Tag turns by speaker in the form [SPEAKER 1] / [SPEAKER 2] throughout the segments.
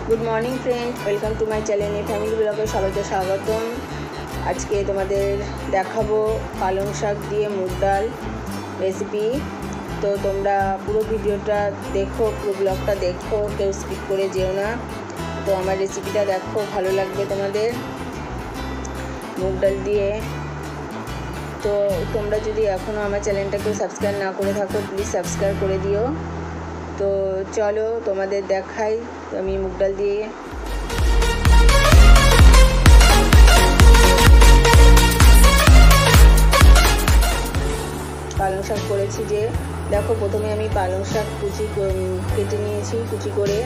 [SPEAKER 1] Good morning friends, welcome to my channel family ब्लगे सबाइके स्वागतम। आज के तुम्हादेर देखाबो पालंग शाक दिए मुग डाल रेसिपि। तो तोमरा पुरो भिडियोटा देखो, पुरो ब्लगटा देखो, केउ स्किप करे जेओ ना। तो आमार रेसिपिटा देखो, भालो लागबे तोमादेर मुग डाल दिए। तो तोमरा जोदि एखोनो आमार चैनलटाके सबस्क्राइब ना करे थाको प्लिज सबस्क्राइब करे दिओ। तो चलो तुम्हारे देखाई आमी मुग डाल दिए पालंग शाक करेছি। যে দেখো প্রথমে আমি পালং শাক কেটে নিয়েছি কুচি করে,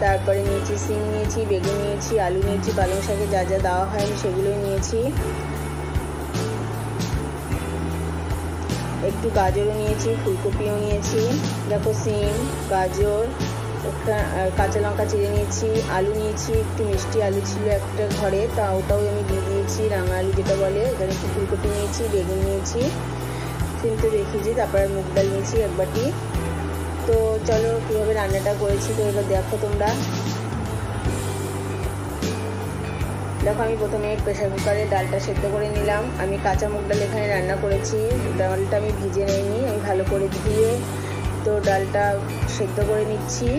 [SPEAKER 1] তারপরে নিয়েছি সিম নিয়েছি, বেগুন নিয়েছি, আলু নিয়েছি, পালং শাকে যা যা দেওয়া হয় আমি সেগুলোই নিয়েছি। একটু গাজরও নিয়েছি, ফুলকপিও নিয়েছি। দেখো সিম, গাজর, কাঁচা লঙ্কা চিড়ে নিয়েছি, আলু নিয়েছি, একটু মিষ্টি আলু ছিল একটা ঘরে, তা ওটাও আমি দিয়ে দিয়েছি, রাঙা আলু যেটা বলে। এখানে একটু ফুলকপি নিয়েছি, বেগুন নিয়েছি, সিম তো রেখেছি, তারপরে মুগ ডাল নিয়েছি এক বাটি। তো চলো কীভাবে রান্নাটা করেছি তো এবার দেখো তোমরা। দেখো আমি প্রথমে প্রেসার কুকারে ডালটা সেদ্ধ করে নিলাম। আমি কাঁচা মুগ ডাল এখানে রান্না করেছি, ডালটা আমি ভিজে নিইনি, আমি ভালো করে ধুয়ে তো ডালটা সেদ্ধ করে নিচ্ছি।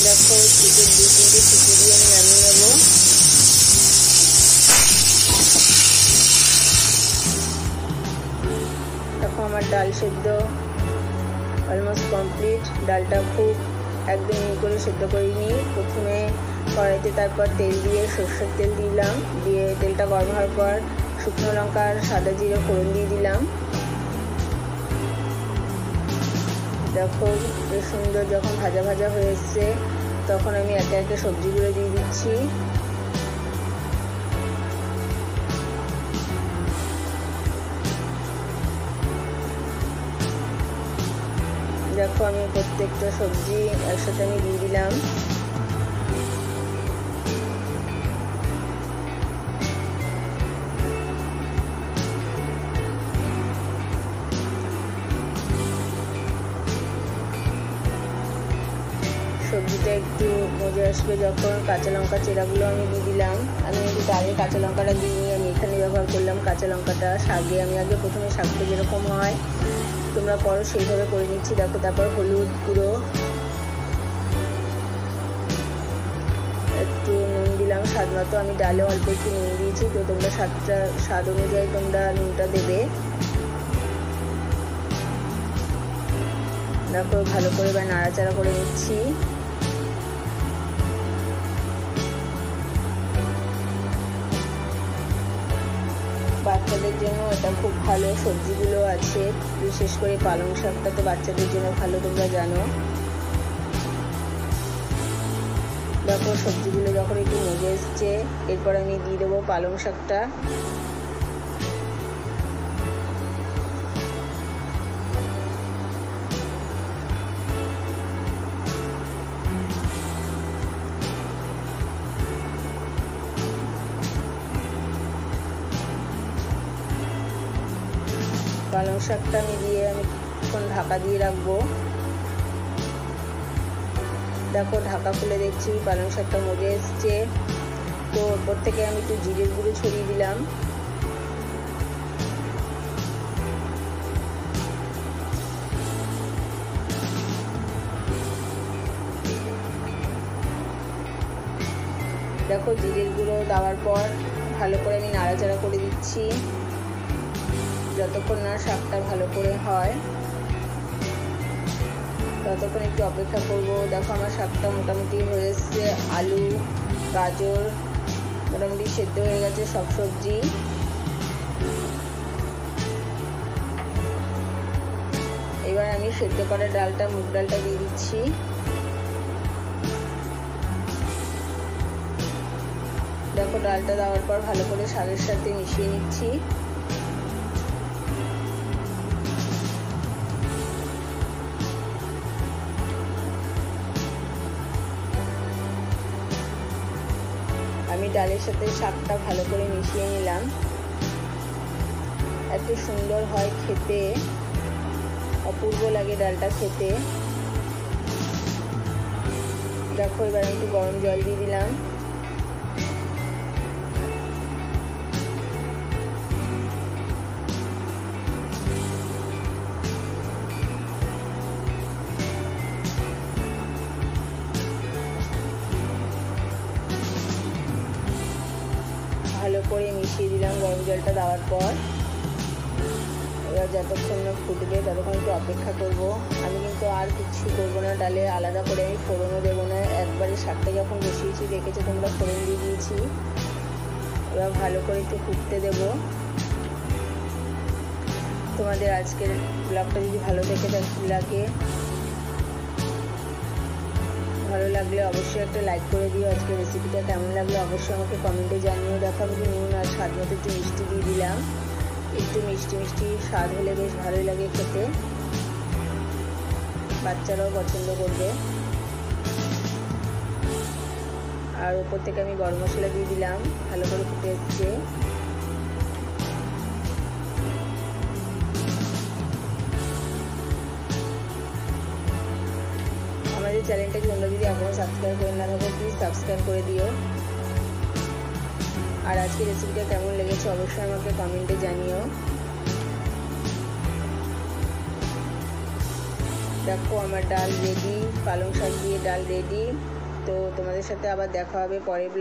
[SPEAKER 1] দেখো দুটো 2-3টে সিটি দিয়ে আমি নামিয়ে নেব। দেখো আমার ডাল সেদ্ধ অলমোস্ট কমপ্লিট। ডালটা খুব একদম করে সেদ্ধ করে নিই। প্রথমে কড়াইতে তারপর তেল দিয়ে সরষের তেল দিলাম, দিয়ে তেলটা গরম হওয়ার পর শুকনো লঙ্কা আর সাদা জিরে ফোড়ন দিয়ে দিলাম। দেখো বেশ সুন্দর যখন ভাজা ভাজা হয়ে এসছে তখন আমি একে একে সবজিগুলো দিয়ে দিচ্ছি। দেখো আমি প্রত্যেকটা সবজি একসাথে আমি দিয়ে দিলাম। সবজিটা একটু মজে আসবে যখন কাঁচা লঙ্কা চেরাগুলো আমি দিয়ে দিলাম। আমি ডালে কাঁচা লঙ্কাটা দিইনি, আমি এখানে ব্যবহার করলাম কাঁচা লঙ্কাটা। শাকে আমি আগে প্রথমে শাকটা যেরকম হয় তোমরা পরো সেইভাবে করে নিচ্ছি। দেখো তারপর হলুদ গুঁড়ো, একটু নুন দিলাম স্বাদ মতো। আমি ডালে অল্প একটু নুন দিয়েছি, তো তোমরা স্বাদ অনুযায়ী তোমরা নুনটা দেবে। দেখো ভালো করে এবার নাড়াচাড়া করে নিচ্ছি। বাচ্চাদের জন্য এটা খুব ভালো, সবজিগুলো আছে বিশেষ করে পালং শাকটা তো বাচ্চাদের জন্য ভালো, তোমরা জানো। দেখো সবজিগুলো যখন একটু মজে এসছে এরপর আমি দিয়ে দেবো পালং শাকটা। পালং শাকটা আমি দিয়ে আমি কিছুক্ষণ ঢাকা দিয়ে রাখবো। দেখো ঢাকা খুলে দেখছি পালং শাকটা মজে এসছে। তো ওপর থেকে আমি একটু জিরের গুঁড়ো ছড়িয়ে দিলাম। দেখো জিরের গুঁড়ো দেওয়ার পর ভালো করে আমি নাড়াচাড়া করে দিচ্ছি যতক্ষণ না শাকটা ভালো করে হয় ততক্ষণ একটু অপেক্ষা করব। দেখো আমার শাকটা মোটামুটি হয়ে এসছে, আলু গাজর মোটামুটি সেদ্ধ হয়ে গেছে সব সবজি। এবার আমি সেদ্ধ করা ডালটা মুগ ডালটা দিয়ে দিচ্ছি। দেখো ডালটা দেওয়ার পর ভালো করে শাকের সাথে মিশিয়ে নিচ্ছি। আমি ডালের সাথে শাকটা ভালো করে মিশিয়ে নিলাম। এত সুন্দর হয় খেতে, অপূর্ব লাগে ডালটা খেতে। দেখো এবার আমি একটু গরম জল দিয়ে দিলাম। ভালো করে মিশিয়ে দিলাম গরম জলটা দেওয়ার পর। এবার যতক্ষণ না ফুটবে ততক্ষণ একটু অপেক্ষা করব। আমি কিন্তু আর কিছু করবো না, ডালে আলাদা করে আমি ফোড়নও দেবো না, একবারে শাকটা যখন বসিয়েছি দেখেছো তোমরা ফোড়ন দিয়ে দিয়েছি। এবার ভালো করে একটু ফুটতে দেব। তোমাদের আজকের ব্লগটা যদি ভালো লাগলে অবশ্যই একটা লাইক করে দিও। আজকের রেসিপিটা কেমন লাগলো অবশ্যই আমাকে কমেন্টে জানিও। দেখো আমি নুন আর স্বাদ মতো একটু মিষ্টি দিয়ে দিলাম। একটু মিষ্টি মিষ্টি স্বাদ হলে বেশ ভালোই লাগে খেতে, বাচ্চারাও পছন্দ করবে। আর উপর থেকে আমি গরম মশলা দিয়ে দিলাম। ভালো করে ফুটে এসছে। আমাদের চ্যানেলটাকে তোমরা যদি এখনও সাবস্ক্রাইব করে না থাকো প্লিজ সাবস্ক্রাইব করে দিও। আর আজকের রেসিপিটা কেমন লেগেছে অবশ্যই আমাকে কমেন্টে জানিও। দেখো আমার ডাল রেডি, পালং শাক দিয়ে ডাল রেডি। তো তোমাদের সাথে আবার দেখা হবে পরের